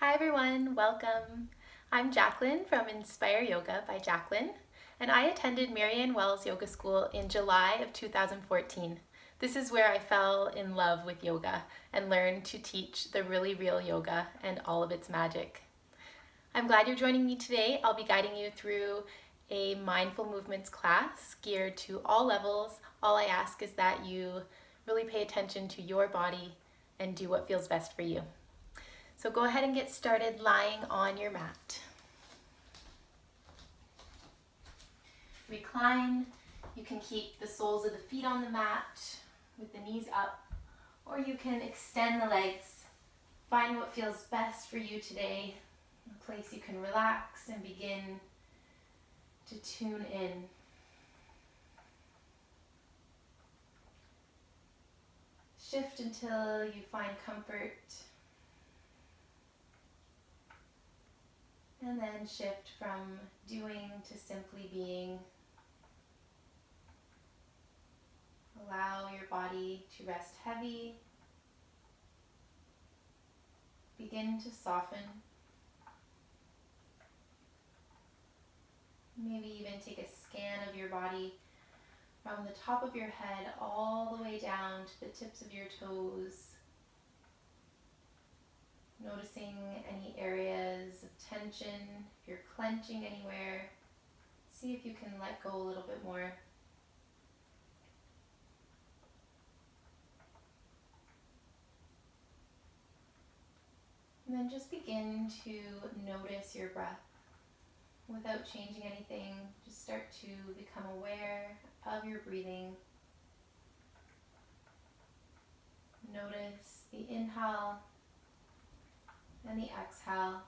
Hi everyone, welcome. I'm Jacqueline from Inspire Yoga by Jacqueline, and I attended Marianne Wells Yoga School in July of 2014. This is where I fell in love with yoga and learned to teach the really real yoga and all of its magic. I'm glad you're joining me today. I'll be guiding you through a mindful movements class geared to all levels. All I ask is that you really pay attention to your body and do what feels best for you. So go ahead and get started lying on your mat. Recline. You can keep the soles of the feet on the mat with the knees up, or you can extend the legs. Find what feels best for you today, a place you can relax and begin to tune in. Shift until you find comfort. And then shift from doing to simply being. Allow your body to rest heavy. Begin to soften. Maybe even take a scan of your body from the top of your head all the way down to the tips of your toes. Noticing any areas of tension, if you're clenching anywhere, see if you can let go a little bit more. And then just begin to notice your breath without changing anything. Just start to become aware of your breathing. Notice the inhale and the exhale.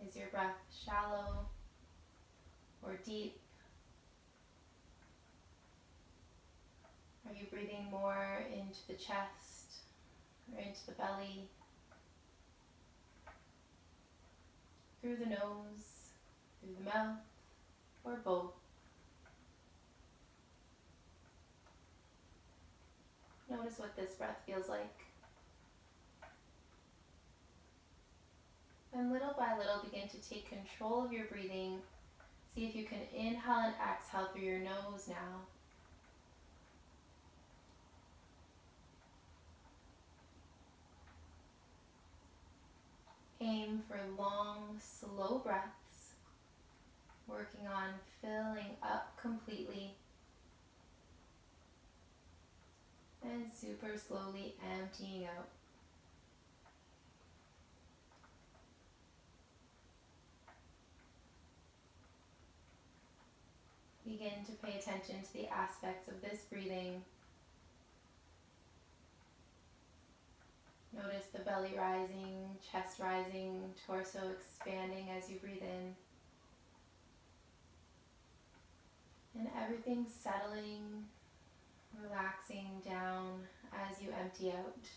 Is your breath shallow or deep? Are you breathing more into the chest or into the belly? Through the nose, through the mouth, or both? Notice what this breath feels like. And little by little begin to take control of your breathing. See if you can inhale and exhale through your nose now. Aim for long, slow breaths, working on filling up completely and super slowly emptying out. Begin to pay attention to the aspects of this breathing. Notice the belly rising, chest rising, torso expanding as you breathe in. And everything settling, relaxing down as you empty out.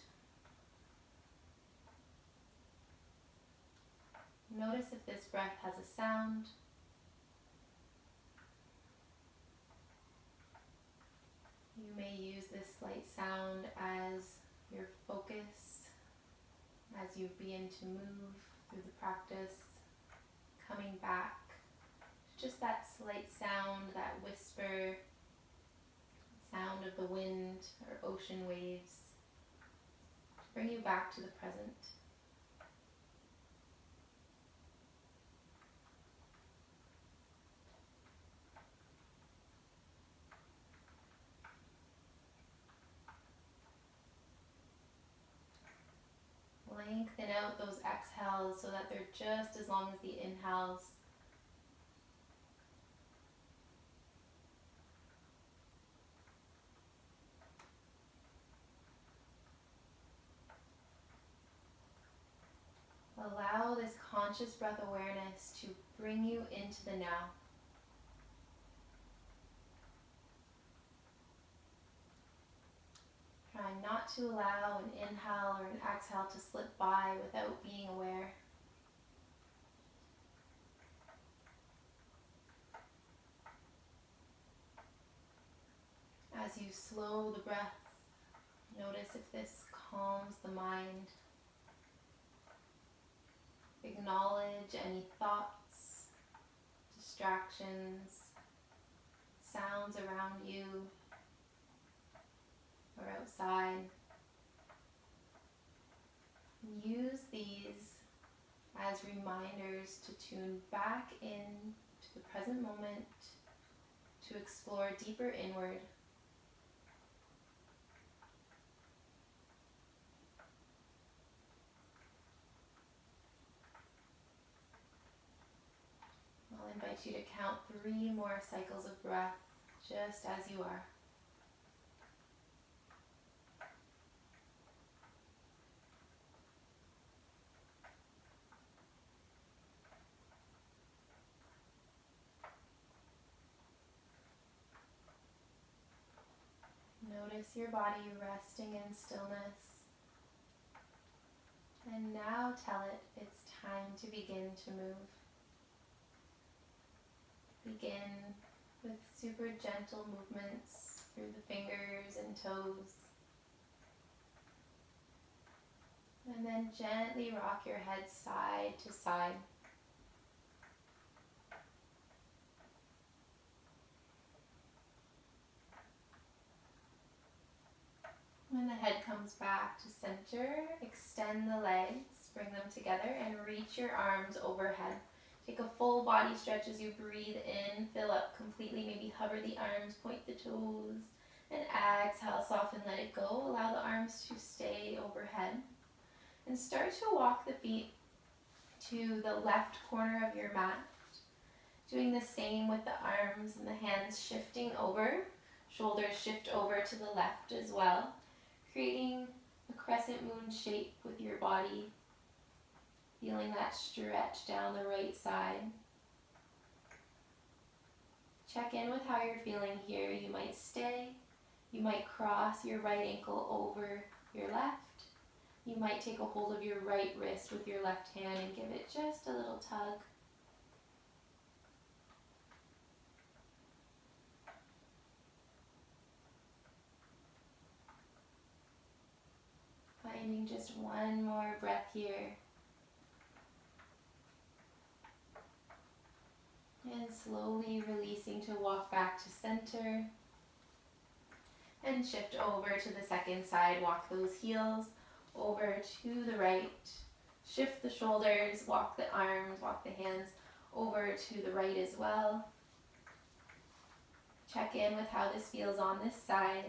Notice if this breath has a sound. You may use this slight sound as your focus as you begin to move through the practice, coming back to just that slight sound, that whisper, sound of the wind or ocean waves, to bring you back to the present. Lengthen out those exhales so that they're just as long as the inhales. Allow this conscious breath awareness to bring you into the now. Try not to allow an inhale or an exhale to slip by without being aware. As you slow the breath Notice if this calms the mind. Acknowledge any thoughts, distractions, sounds around you or outside. Use these as reminders to tune back in to the present moment, to explore deeper inward. I'll invite you to count 3 more cycles of breath, just as you are. Notice your body resting in stillness. And now tell it it's time to begin to move. Begin with super gentle movements through the fingers and toes. And then gently rock your head side to side. When the head comes back to center, extend the legs, bring them together, and reach your arms overhead. Take a full body stretch as you breathe in, fill up completely, maybe hover the arms, point the toes, and exhale, soften, let it go. Allow the arms to stay overhead. And start to walk the feet to the left corner of your mat. Doing the same with the arms and the hands shifting over. Shoulders shift over to the left as well. Creating a crescent moon shape with your body. Feeling that stretch down the right side. Check in with how you're feeling here. You might stay. You might cross your right ankle over your left. You might take a hold of your right wrist with your left hand and give it just a little tug. Finding just one more breath here. And slowly releasing to walk back to center. And shift over to the second side. Walk those heels over to the right. Shift the shoulders, walk the arms, walk the hands over to the right as well. Check in with how this feels on this side.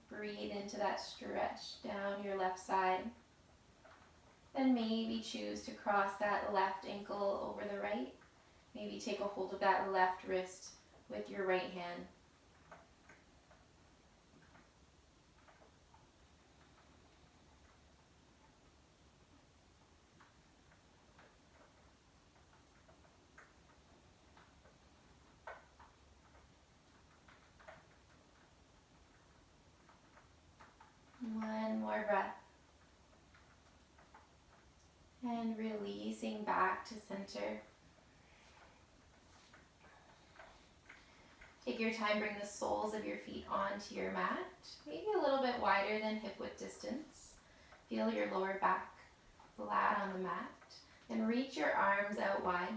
Breathe into that stretch down your left side. Then maybe choose to cross that left ankle over the right. Maybe take a hold of that left wrist with your right hand. One more breath. And releasing back to center. Take your time, bring the soles of your feet onto your mat, maybe a little bit wider than hip width distance. Feel your lower back flat on the mat, and reach your arms out wide.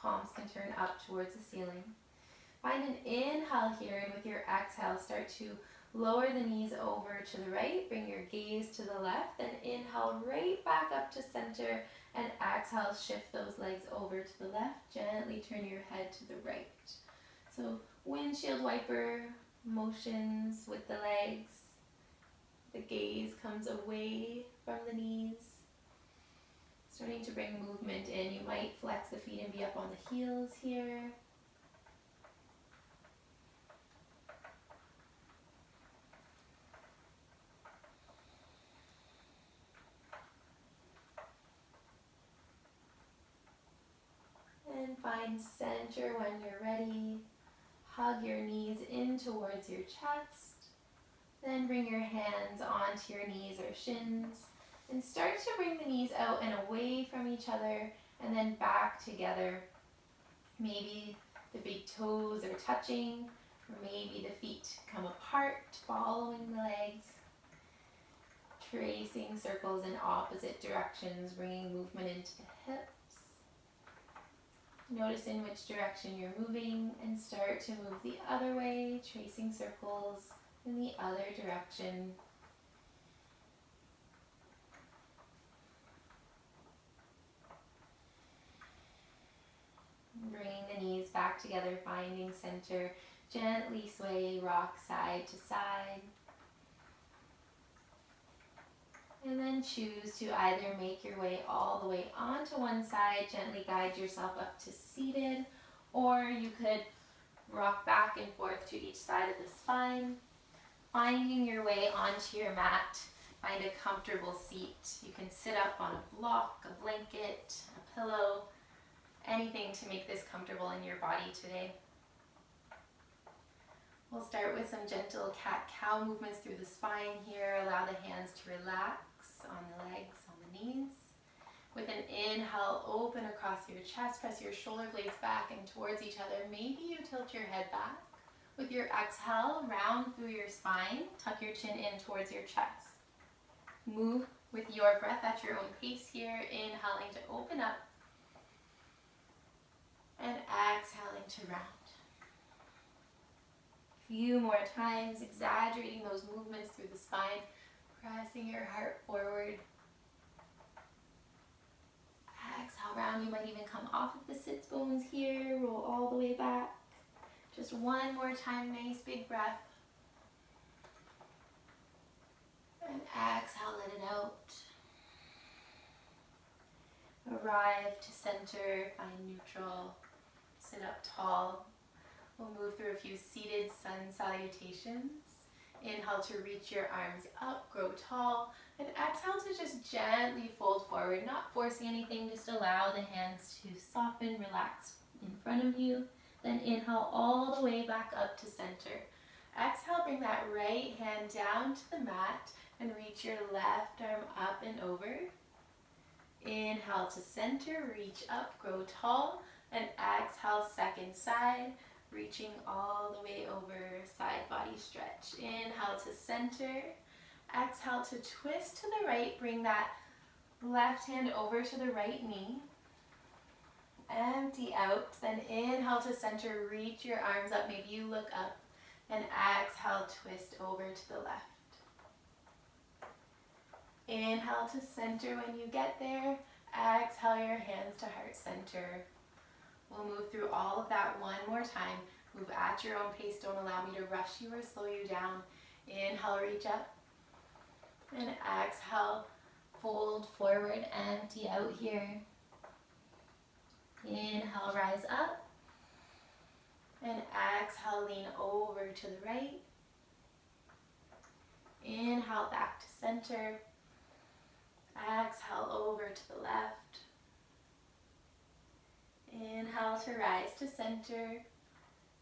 Palms can turn up towards the ceiling. Find an inhale here, and with your exhale, start to lower the knees over to the right, bring your gaze to the left, then inhale right back up to center, and exhale, shift those legs over to the left, gently turn your head to the right. So windshield wiper motions with the legs. The gaze comes away from the knees. Starting to bring movement in. You might flex the feet and be up on the heels here. And find center when you're ready. Hug your knees in towards your chest. Then bring your hands onto your knees or shins. And start to bring the knees out and away from each other and then back together. Maybe the big toes are touching. Maybe the feet come apart, following the legs, tracing circles in opposite directions, bringing movement into the hips. Notice in which direction you're moving and start to move the other way, tracing circles in the other direction. Bringing the knees back together, finding center. Gently sway, rock side to side. And then choose to either make your way all the way onto one side, gently guide yourself up to seated, or you could rock back and forth to each side of the spine. Finding your way onto your mat, find a comfortable seat. You can sit up on a block, a blanket, a pillow, anything to make this comfortable in your body today. We'll start with some gentle cat-cow movements through the spine here. Allow the hands to relax on the legs, on the knees. With an inhale, open across your chest, press your shoulder blades back and towards each other. Maybe you tilt your head back. With your exhale, round through your spine, tuck your chin in towards your chest. Move with your breath at your own pace here, inhaling to open up and exhaling to round. Few more times, exaggerating those movements through the spine, pressing your heart forward. Exhale, round. You might even come off of the sits bones here, roll all the way back. Just one more time, nice big breath. And exhale, let it out. Arrive to center, find neutral, sit up tall. We'll move through a few seated sun salutations. Inhale to reach your arms up, grow tall, and exhale to just gently fold forward, not forcing anything, just allow the hands to soften, relax in front of you. Then inhale all the way back up to center. Exhale, bring that right hand down to the mat and reach your left arm up and over. Inhale to center, reach up, grow tall, and exhale, second side. Reaching all the way over, side body stretch. Inhale to center. Exhale to twist to the right. Bring that left hand over to the right knee. Empty out. Then inhale to center. Reach your arms up. Maybe you look up. And exhale, twist over to the left. Inhale to center when you get there. Exhale your hands to heart center. We'll move through all of that one more time. Move at your own pace. Don't allow me to rush you or slow you down. Inhale, reach up. And exhale, fold forward, empty out here. Inhale, rise up. And exhale, lean over to the right. Inhale, back to center. Exhale, over to the left. Inhale to rise to center,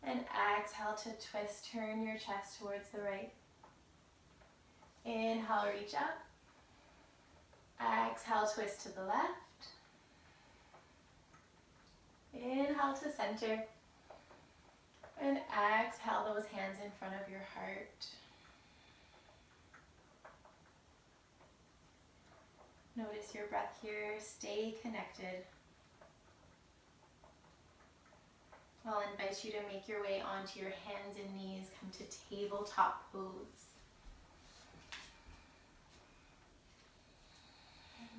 and exhale to twist, turn your chest towards the right. Inhale, reach up. Exhale, twist to the left. Inhale to center, and exhale those hands in front of your heart. Notice your breath here, stay connected. I'll invite you to make your way onto your hands and knees. Come to tabletop pose.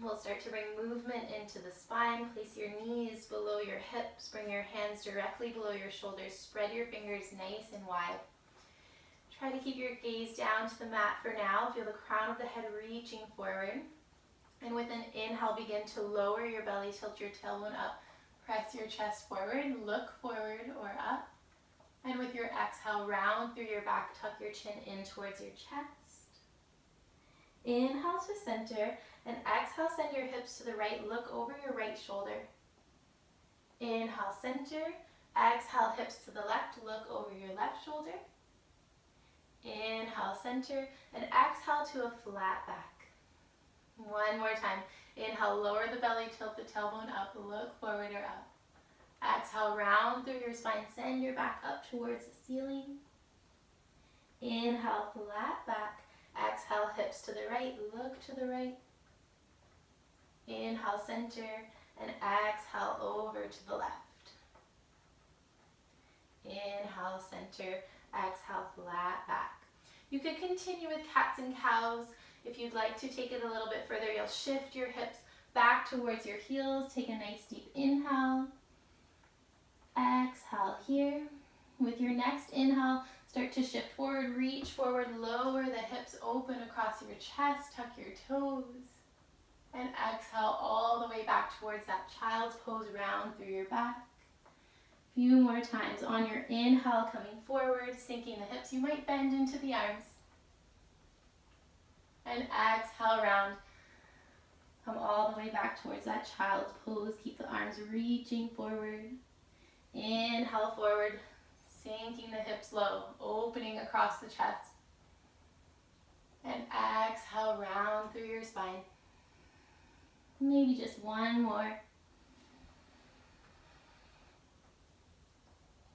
We'll start to bring movement into the spine. Place your knees below your hips. Bring your hands directly below your shoulders. Spread your fingers nice and wide. Try to keep your gaze down to the mat for now. Feel the crown of the head reaching forward. And with an inhale, begin to lower your belly. Tilt your tailbone up. Press your chest forward, look forward or up. And with your exhale, round through your back, tuck your chin in towards your chest. Inhale to center, and exhale, send your hips to the right, look over your right shoulder. Inhale, center. Exhale, hips to the left, look over your left shoulder. Inhale, center, and exhale to a flat back. One more time. Inhale, lower the belly, tilt the tailbone up, look forward or up. Exhale, round through your spine, send your back up towards the ceiling. Inhale, flat back. Exhale, hips to the right, look to the right. Inhale, center, and exhale over to the left. Inhale, center, exhale, flat back. You could continue with cats and cows. If you'd like to take it a little bit further, you'll shift your hips back towards your heels. Take a nice deep inhale. Exhale here. With your next inhale, start to shift forward, reach forward, lower the hips, open across your chest, tuck your toes. And exhale all the way back towards that child's pose, round through your back. Few more times. On your inhale, coming forward, sinking the hips. You might bend into the arms. And exhale, round. Come all the way back towards that child's pose. Keep the arms reaching forward. Inhale, forward, sinking the hips low, opening across the chest. And exhale, round through your spine. Maybe just one more.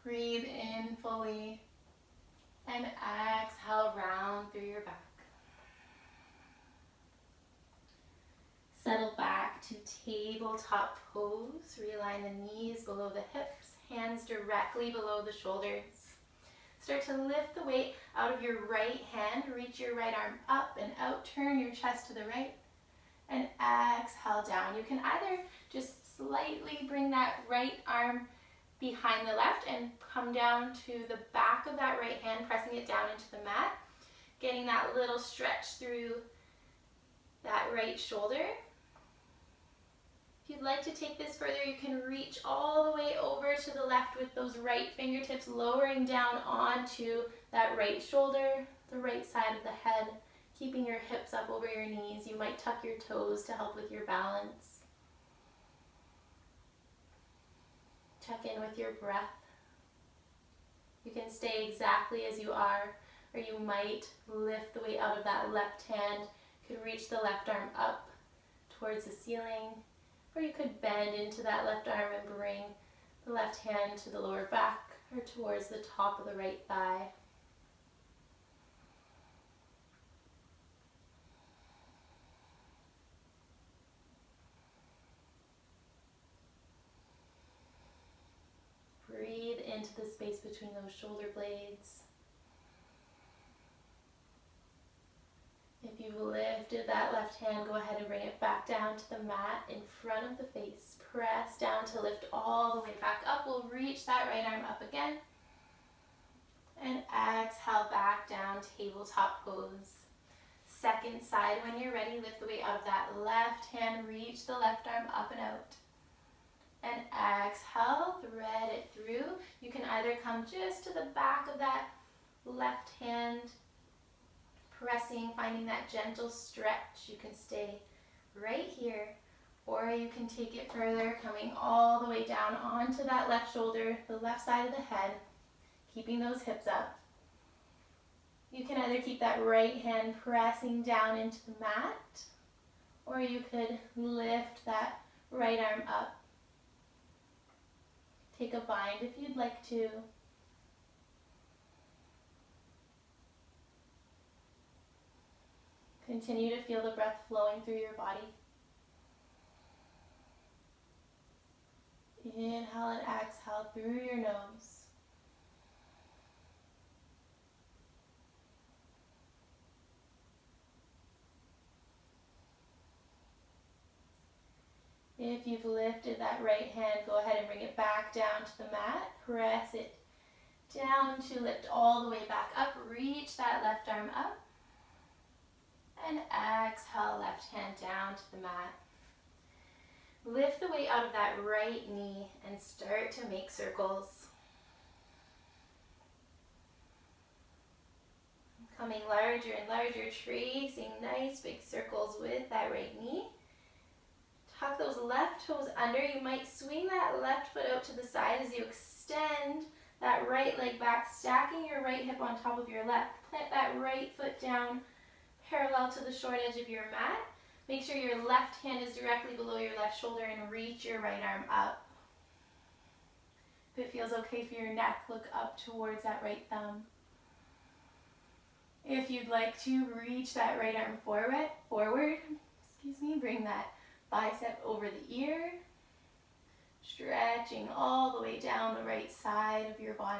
Breathe in fully. And exhale, round through your back. Settle back to tabletop pose. Realign the knees below the hips, hands directly below the shoulders. Start to lift the weight out of your right hand. Reach your right arm up and out. Turn your chest to the right. And exhale down. You can either just slightly bring that right arm behind the left and come down to the back of that right hand, pressing it down into the mat, getting that little stretch through that right shoulder. If you'd like to take this further, you can reach all the way over to the left with those right fingertips, lowering down onto that right shoulder, the right side of the head, keeping your hips up over your knees. You might tuck your toes to help with your balance. Check in with your breath. You can stay exactly as you are, or you might lift the weight out of that left hand. You could reach the left arm up towards the ceiling, or you could bend into that left arm and bring the left hand to the lower back or towards the top of the right thigh. Breathe into the space between those shoulder blades. If you've lifted that left hand, go ahead and bring it back down to the mat in front of the face. Press down to lift all the way back up. We'll reach that right arm up again. And exhale back down, tabletop pose. Second side, when you're ready, lift the weight out of that left hand. Reach the left arm up and out. And exhale, thread it through. You can either come just to the back of that left hand, pressing, finding that gentle stretch. You can stay right here, or you can take it further, coming all the way down onto that left shoulder, the left side of the head, keeping those hips up. You can either keep that right hand pressing down into the mat, or you could lift that right arm up. Take a bind if you'd like to. Continue to feel the breath flowing through your body. Inhale and exhale through your nose. If you've lifted that right hand, go ahead and bring it back down to the mat. Press it down to lift all the way back up. Reach that left arm up. And exhale, left hand down to the mat. Lift the weight out of that right knee and start to make circles. Coming larger and larger, tracing nice big circles with that right knee. Tuck those left toes under. You might swing that left foot out to the side as you extend that right leg back, stacking your right hip on top of your left. Plant that right foot down parallel to the short edge of your mat. Make sure your left hand is directly below your left shoulder and reach your right arm up. If it feels okay for your neck, look up towards that right thumb. If you'd like to reach that right arm forward, bring that bicep over the ear, stretching all the way down the right side of your body.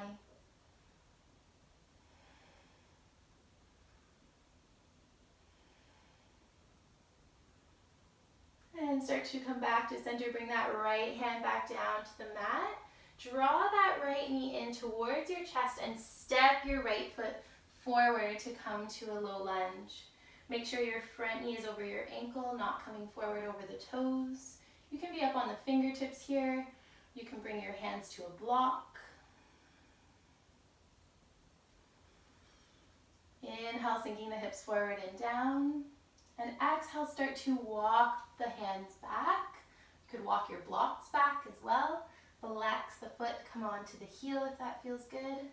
And start to come back to center. Bring that right hand back down to the mat. Draw that right knee in towards your chest and step your right foot forward to come to a low lunge. Make sure your front knee is over your ankle, not coming forward over the toes. You can be up on the fingertips here. You can bring your hands to a block. Inhale, sinking the hips forward and down. And exhale, start to walk the hands back. You could walk your blocks back as well. Flex the foot, come onto the heel if that feels good.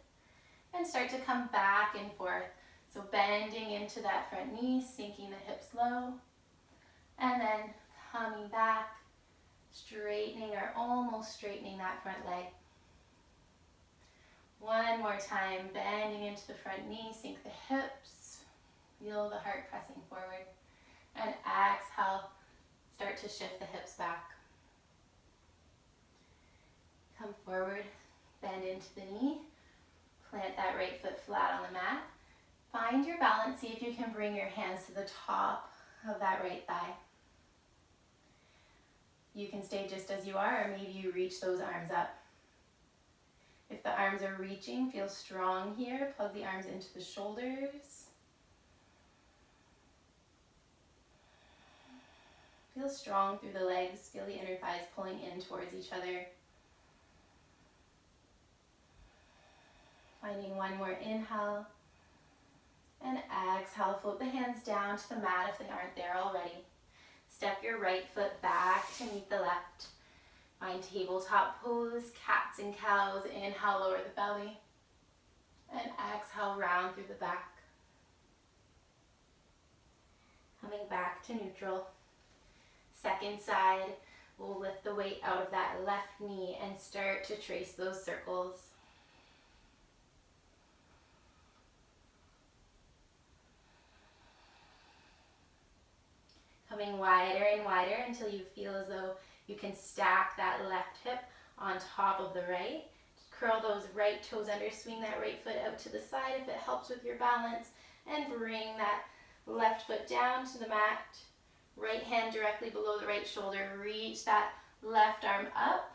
And start to come back and forth. So bending into that front knee, sinking the hips low. And then coming back, straightening or almost straightening that front leg. One more time, bending into the front knee, sink the hips. Feel the heart pressing forward. And exhale, start to shift the hips back. Come forward, bend into the knee, plant that right foot flat on the mat. Find your balance, see if you can bring your hands to the top of that right thigh. You can stay just as you are, or maybe you reach those arms up. If the arms are reaching, feel strong here. Plug the arms into the shoulders. Feel strong through the legs. Feel the inner thighs pulling in towards each other. Finding one more inhale. And exhale, float the hands down to the mat if they aren't there already. Step your right foot back to meet the left. Find tabletop pose, cats and cows. Inhale, lower the belly. And exhale, round through the back. Coming back to neutral. Second side, we'll lift the weight out of that left knee and start to trace those circles. Coming wider and wider until you feel as though you can stack that left hip on top of the right. Curl those right toes under, swing that right foot out to the side if it helps with your balance, and bring that left foot down to the mat. Right hand directly below the right shoulder. Reach that left arm up.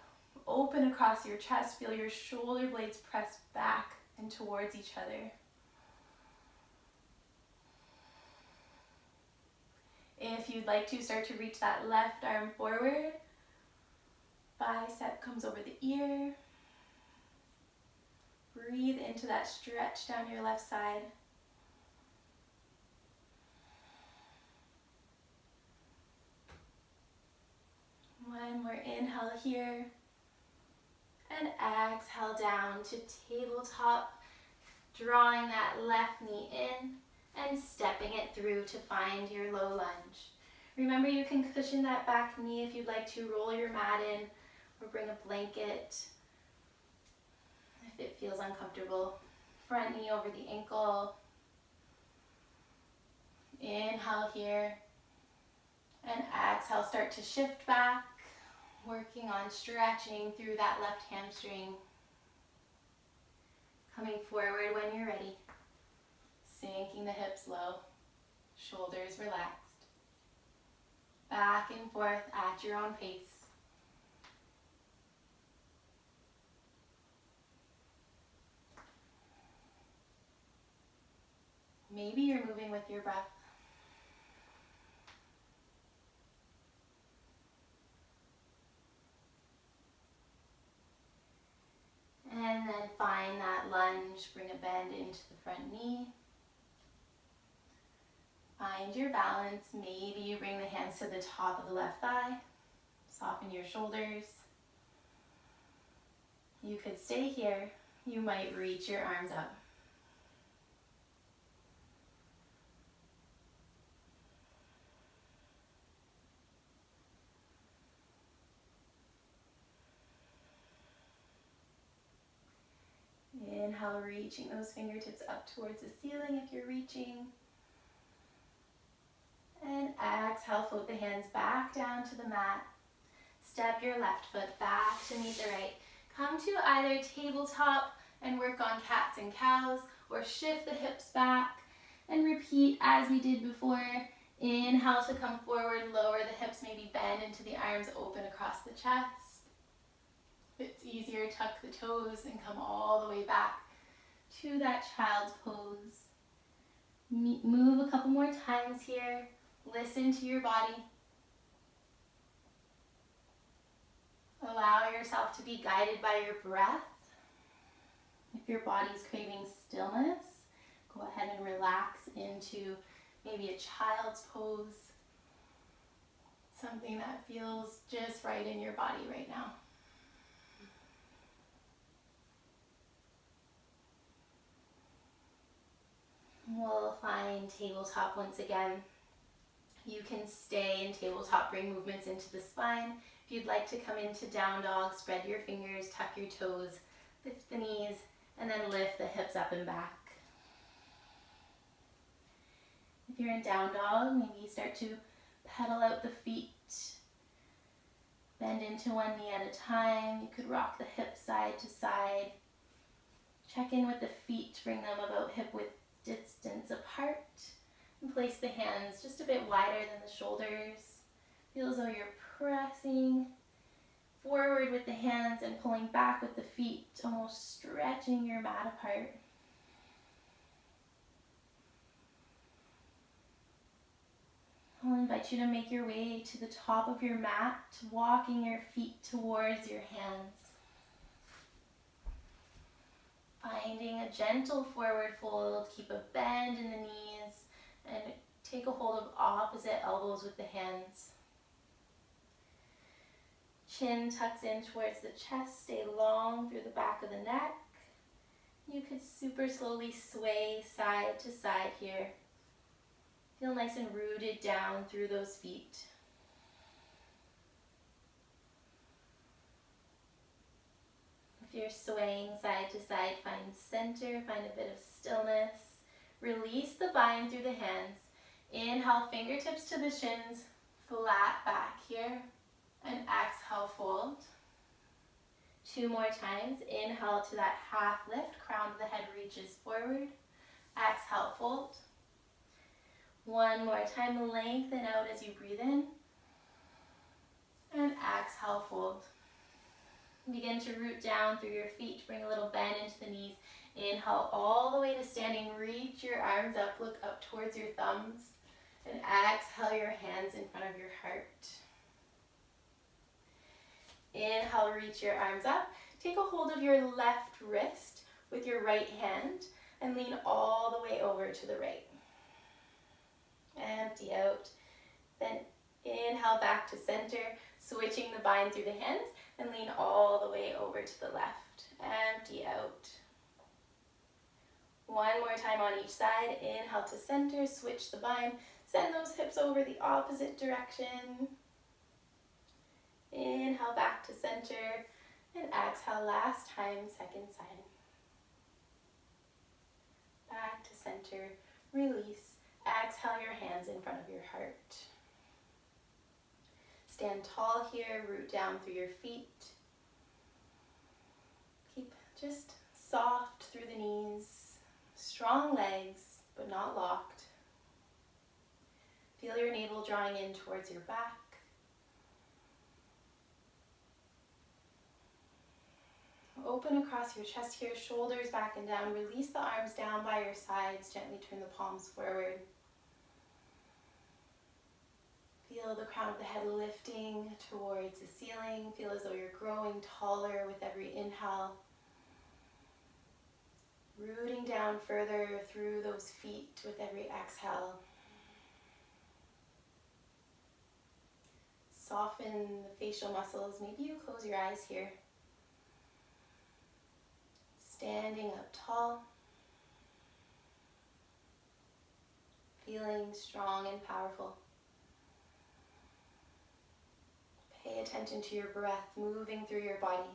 Open across your chest. Feel your shoulder blades press back and towards each other. If you'd like to, start to reach that left arm forward. Bicep comes over the ear. Breathe into that stretch down your left side. One more inhale here. And exhale down to tabletop, drawing that left knee in and stepping it through to find your low lunge. Remember, you can cushion that back knee if you'd like to. Roll your mat in or bring a blanket if it feels uncomfortable. Front knee over the ankle. Inhale here. And exhale, start to shift back, working on stretching through that left hamstring. Coming forward when you're ready. Sinking the hips low, shoulders relaxed. Back and forth at your own pace. Maybe you're moving with your breath. And then find that lunge, bring a bend into the front knee. Find your balance. Maybe you bring the hands to the top of the left thigh. Soften your shoulders. You could stay here. You might reach your arms up. Inhale, reaching those fingertips up towards the ceiling if you're reaching. And exhale, float the hands back down to the mat. Step your left foot back to meet the right. Come to either tabletop and work on cats and cows, or shift the hips back and repeat as we did before. Inhale to come forward, lower the hips, maybe bend into the arms, open across the chest. If it's easier, tuck the toes and come all the way back to that child's pose. Move a couple more times here. Listen to your body. Allow yourself to be guided by your breath. If your body's craving stillness, go ahead and relax into maybe a child's pose. Something that feels just right in your body right now. We'll find tabletop once again. You can stay in tabletop, bring movements into the spine. If you'd like to come into down dog, spread your fingers, tuck your toes, lift the knees, and then lift the hips up and back. If you're in down dog, maybe start to pedal out the feet. Bend into one knee at a time. You could rock the hips side to side. Check in with the feet, bring them about hip width distance apart. And place the hands just a bit wider than the shoulders. Feel as though you're pressing forward with the hands and pulling back with the feet, almost stretching your mat apart. I'll invite you to make your way to the top of your mat, walking your feet towards your hands. Finding a gentle forward fold, keep a bend in the knees, and take a hold of opposite elbows with the hands. Chin tucks in towards the chest, stay long through the back of the neck. You could super slowly sway side to side here. Feel nice and rooted down through those feet. If you're swaying side to side, find center, find a bit of stillness. Release the bind through the hands. Inhale, fingertips to the shins, flat back here. And exhale, fold. 2 more times. Inhale to that half lift, crown of the head reaches forward. Exhale, fold. 1 more time, lengthen out as you breathe in. And exhale, fold. Begin to root down through your feet, bring a little bend into the knees. Inhale all the way to standing, reach your arms up, look up towards your thumbs. And exhale your hands in front of your heart. Inhale, reach your arms up. Take a hold of your left wrist with your right hand and lean all the way over to the right. Empty out. Then inhale back to center, switching the bind through the hands and lean all the way over to the left. Empty out. 1 more time on each side. Inhale to center, switch the bind. Send those hips over the opposite direction. Inhale back to center and exhale last time, second side. Back to center, release. Exhale your hands in front of your heart. Stand tall here, root down through your feet. Keep just soft through the knees, strong legs, but not locked. Feel your navel drawing in towards your back. Open across your chest here, shoulders back and down. Release the arms down by your sides. Gently turn the palms forward. Feel the crown of the head lifting towards the ceiling. Feel as though you're growing taller with every inhale. Rooting down further through those feet with every exhale. Soften the facial muscles. Maybe you close your eyes here. Standing up tall. Feeling strong and powerful. Pay attention to your breath moving through your body.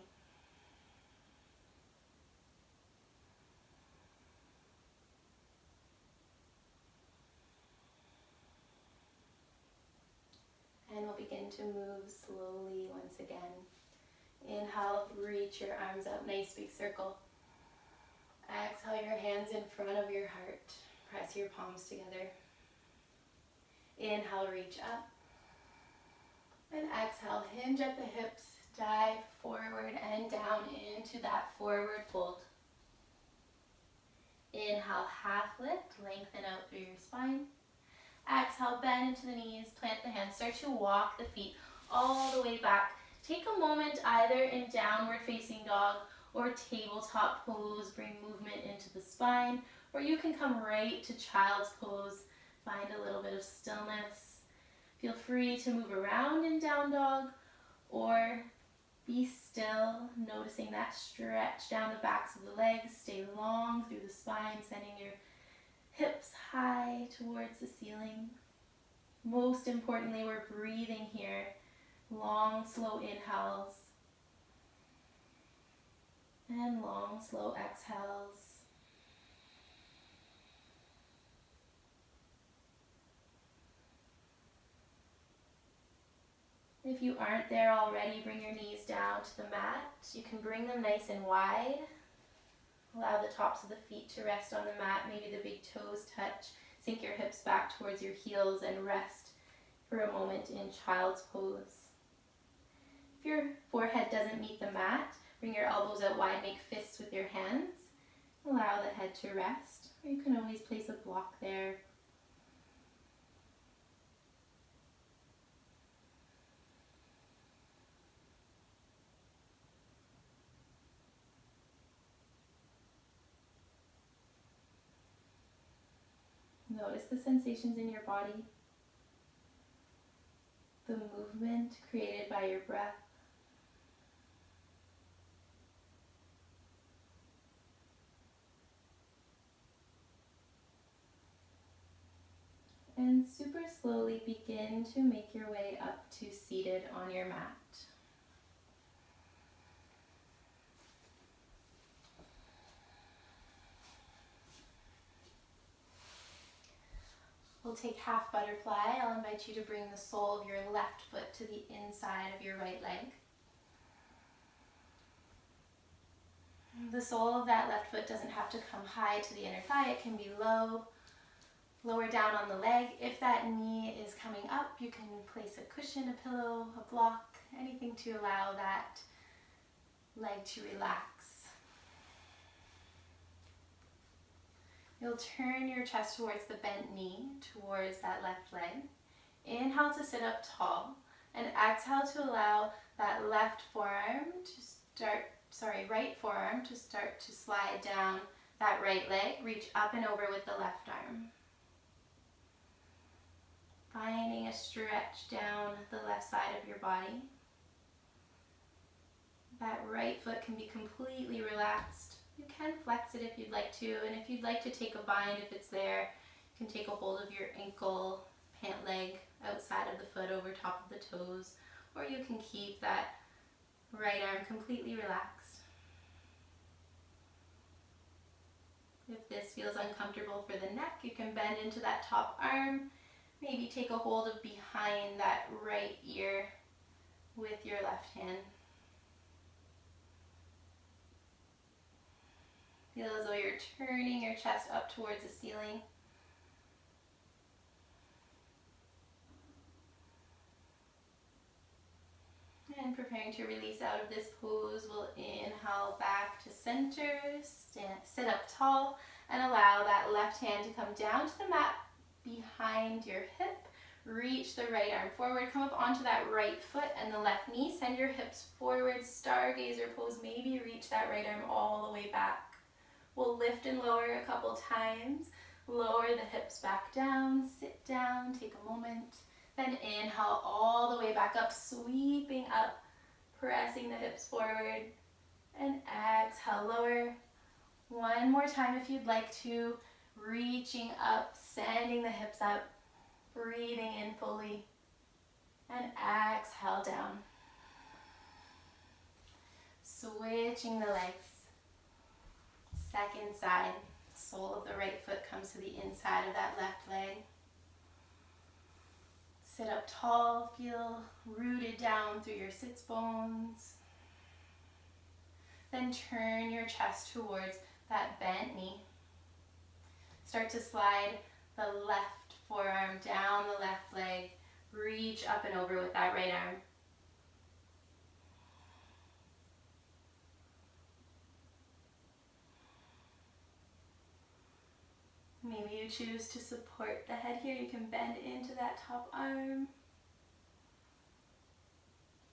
And we'll begin to move slowly once again. Inhale, reach your arms up, nice big circle. Exhale, your hands in front of your heart. Press your palms together. Inhale, reach up. And exhale, hinge at the hips, dive forward and down into that forward fold. Inhale, half lift, lengthen out through your spine. Exhale, bend into the knees, plant the hands, start to walk the feet all the way back. Take a moment either in downward facing dog or tabletop pose, bring movement into the spine, or you can come right to child's pose, find a little bit of stillness. Feel free to move around in down dog or be still, noticing that stretch down the backs of the legs. Stay long through the spine, sending your hips high towards the ceiling. Most importantly, we're breathing here. Long, slow inhales and long, slow exhales. If you aren't there already, bring your knees down to the mat. You can bring them nice and wide. Allow the tops of the feet to rest on the mat. Maybe the big toes touch. Sink your hips back towards your heels and rest for a moment in child's pose. If your forehead doesn't meet the mat, bring your elbows out wide, make fists with your hands. Allow the head to rest, or you can always place a block there. Notice the sensations in your body, the movement created by your breath. And super slowly begin to make your way up to seated on your mat. We'll take half butterfly. I'll invite you to bring the sole of your left foot to the inside of your right leg. The sole of that left foot doesn't have to come high to the inner thigh. It can be low, lower down on the leg. If that knee is coming up, you can place a cushion, a pillow, a block, anything to allow that leg to relax. You'll turn your chest towards the bent knee, towards that left leg. Inhale to sit up tall, and exhale to allow that right forearm to start to slide down that right leg. Reach up and over with the left arm. Finding a stretch down the left side of your body. That right foot can be completely relaxed. You can flex it if you'd like to, and if you'd like to take a bind, if it's there, you can take a hold of your ankle, pant leg outside of the foot over top of the toes, or you can keep that right arm completely relaxed. If this feels uncomfortable for the neck, you can bend into that top arm, maybe take a hold of behind that right ear with your left hand. Feel as though you're turning your chest up towards the ceiling. And preparing to release out of this pose, we'll inhale back to center, sit up tall, and allow that left hand to come down to the mat behind your hip. Reach the right arm forward, come up onto that right foot and the left knee. Send your hips forward, stargazer pose. Maybe reach that right arm all the way back. We'll lift and lower a couple times. Lower the hips back down, sit down, take a moment. Then inhale all the way back up, sweeping up, pressing the hips forward. And exhale, lower. One more time if you'd like to. Reaching up, sending the hips up, breathing in fully. And exhale down. Switching the legs. Second side, sole of the right foot comes to the inside of that left leg. Sit up tall, feel rooted down through your sits bones. Then turn your chest towards that bent knee. Start to slide the left forearm down the left leg. Reach up and over with that right arm. Maybe you choose to support the head here. You can bend into that top arm.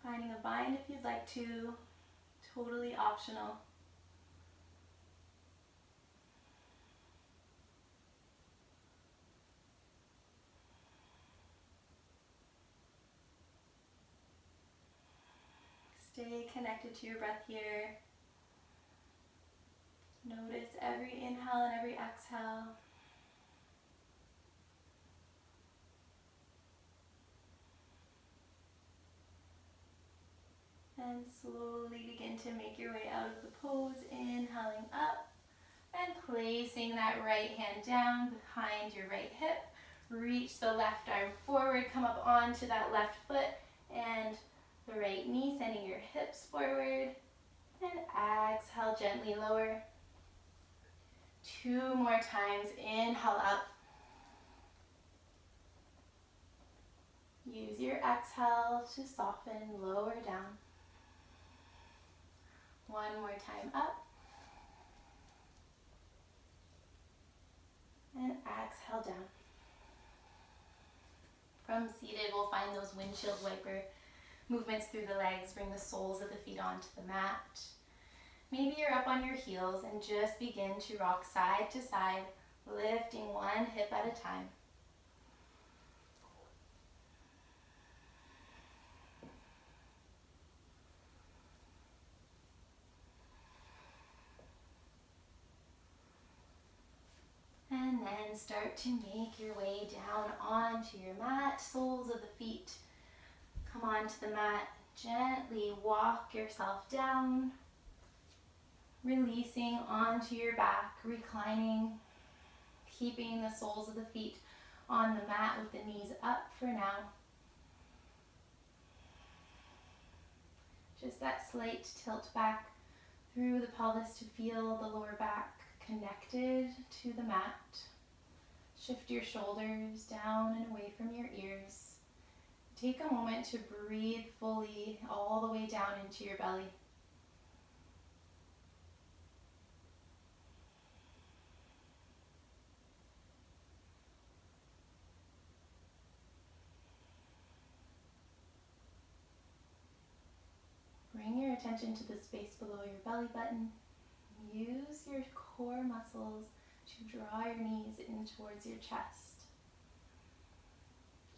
Finding a bind if you'd like to. Totally optional. Stay connected to your breath here. Notice every inhale and every exhale. And slowly begin to make your way out of the pose, inhaling up and placing that right hand down behind your right hip. Reach the left arm forward, come up onto that left foot and the right knee, sending your hips forward. And exhale, gently lower. 2 more times, inhale up. Use your exhale to soften, lower down. 1 more time up. And exhale down. From seated, we'll find those windshield wiper movements through the legs. Bring the soles of the feet onto the mat. Maybe you're up on your heels and just begin to rock side to side, lifting one hip at a time. And then start to make your way down onto your mat, soles of the feet. Come onto the mat, gently walk yourself down, releasing onto your back, reclining, keeping the soles of the feet on the mat with the knees up for now. Just that slight tilt back through the pelvis to feel the lower back connected to the mat. Shift your shoulders down and away from your ears. Take a moment to breathe fully all the way down into your belly. Bring your attention to the space below your belly button. Use your core muscles to draw your knees in towards your chest.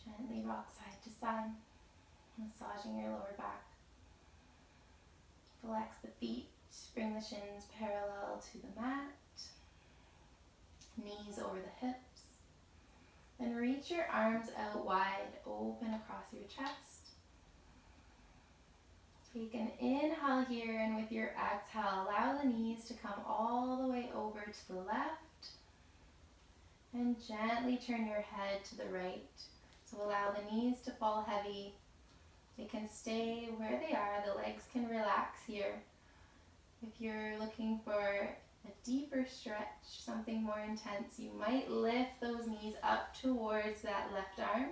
Gently rock side to side, massaging your lower back. Flex the feet, bring the shins parallel to the mat. Knees over the hips. Then reach your arms out wide, open across your chest. Take an inhale here, and with your exhale, allow the knees to come all the way over to the left. And gently turn your head to the right. So allow the knees to fall heavy. They can stay where they are. The legs can relax here. If you're looking for a deeper stretch, something more intense, you might lift those knees up towards that left arm.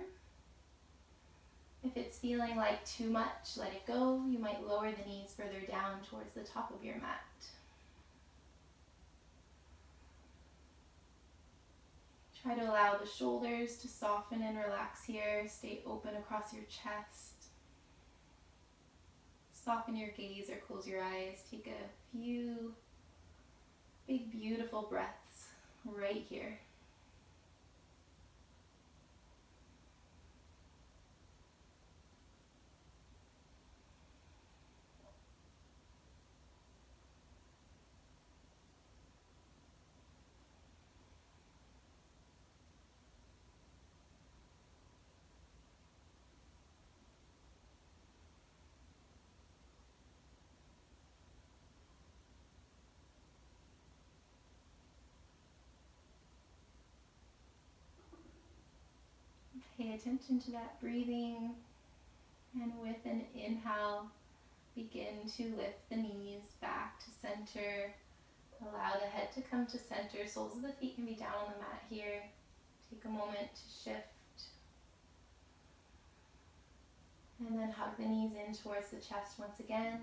If it's feeling like too much, let it go. You might lower the knees further down towards the top of your mat. Try to allow the shoulders to soften and relax here. Stay open across your chest. Soften your gaze or close your eyes. Take a few big, beautiful breaths right here. Pay attention to that breathing, and with an inhale, begin to lift the knees back to center. Allow the head to come to center. Soles of the feet can be down on the mat here. Take a moment to shift. And then hug the knees in towards the chest once again.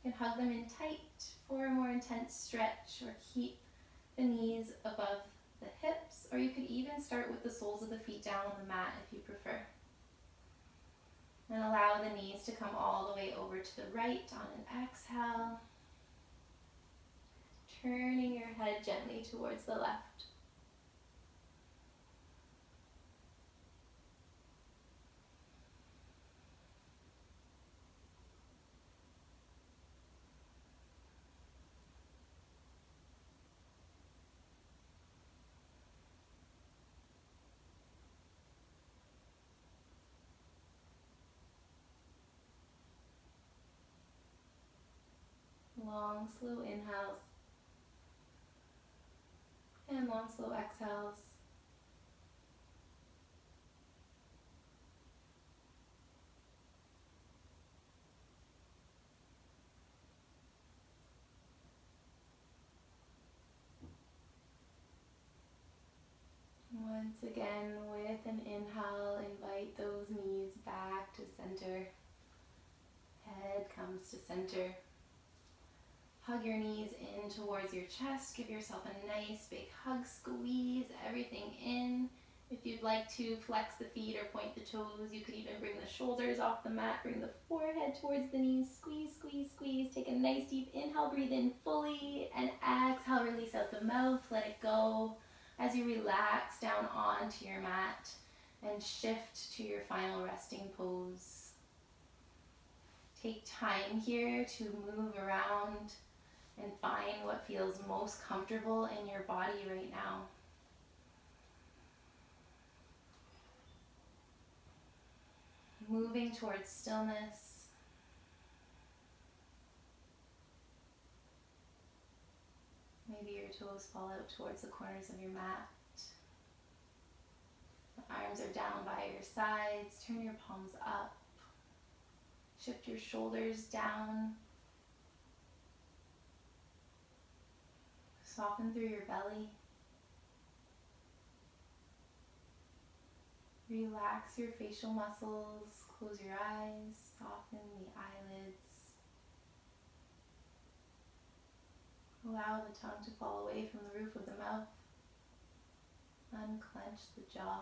You can hug them in tight for a more intense stretch, or keep the knees above the hips, or you could even start with the soles of the feet down on the mat if you prefer. And allow the knees to come all the way over to the right on an exhale. Turning your head gently towards the left. Long, slow inhales and long, slow exhales. Once again, with an inhale, invite those knees back to center. Head comes to center. Hug your knees in towards your chest. Give yourself a nice big hug. Squeeze everything in. If you'd like to flex the feet or point the toes, you could even bring the shoulders off the mat. Bring the forehead towards the knees. Squeeze, squeeze, squeeze. Take a nice deep inhale. Breathe in fully. And exhale, release out the mouth. Let it go as you relax down onto your mat and shift to your final resting pose. Take time here to move around and find what feels most comfortable in your body right now. Moving towards stillness. Maybe your toes fall out towards the corners of your mat. The arms are down by your sides. Turn your palms up. Shift your shoulders down. Soften through your belly. Relax your facial muscles. Close your eyes. Soften the eyelids. Allow the tongue to fall away from the roof of the mouth. Unclench the jaw.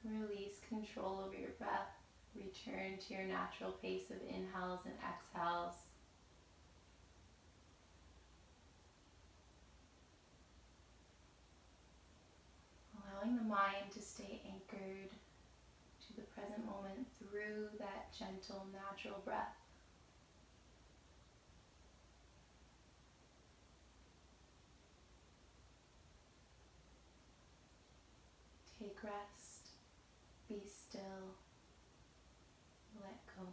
Release control over your breath. Return to your natural pace of inhales and exhales. Allowing the mind to stay anchored to the present moment through that gentle, natural breath. Take rest. Be still. Let go.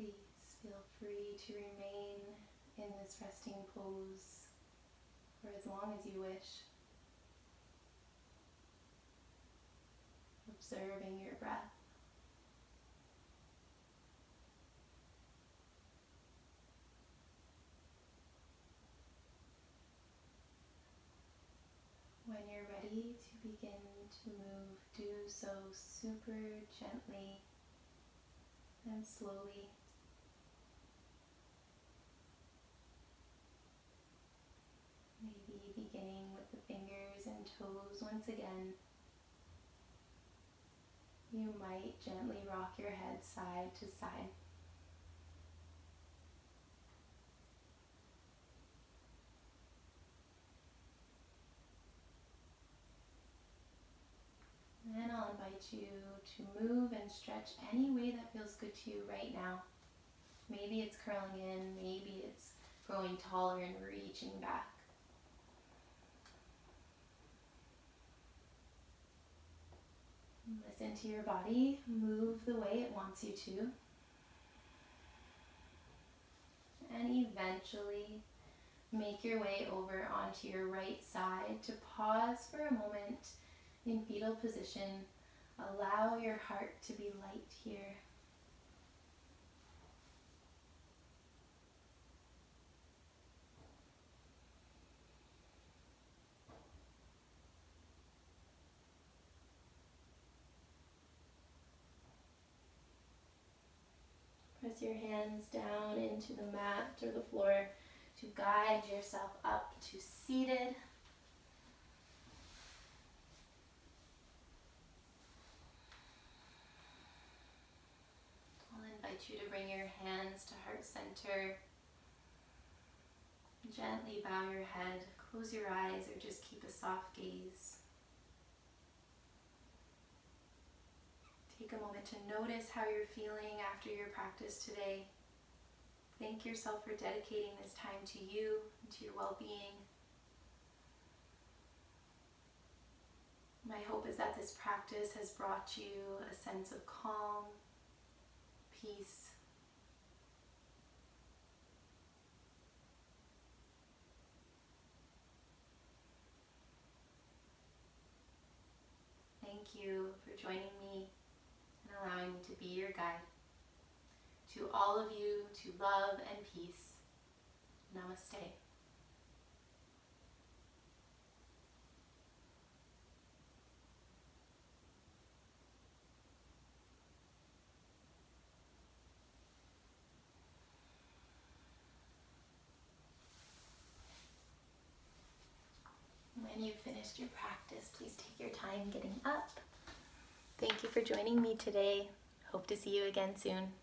Please feel free to remain in this resting pose for as long as you wish, observing your breath. begin to move, do so super gently and slowly. Maybe beginning with the fingers and toes once again. You might gently rock your head side to side. And I'll invite you to move and stretch any way that feels good to you right now. Maybe it's curling in, maybe it's growing taller and reaching back. Listen to your body, move the way it wants you to. And eventually make your way over onto your right side to pause for a moment in fetal position. Allow your heart to be light here. Press your hands down into the mat or the floor to guide yourself up to seated. I'll invite you to bring your hands to heart center. Gently bow your head, close your eyes, or just keep a soft gaze. Take a moment to notice how you're feeling after your practice today. Thank yourself for dedicating this time to you and to your well-being. My hope is that this practice has brought you a sense of calm, peace, thank you for joining me and allowing me to be your guide. To all of you, to love and peace. Namaste. When you've finished your practice, please take your time getting up. Thank you for joining me today. Hope to see you again soon.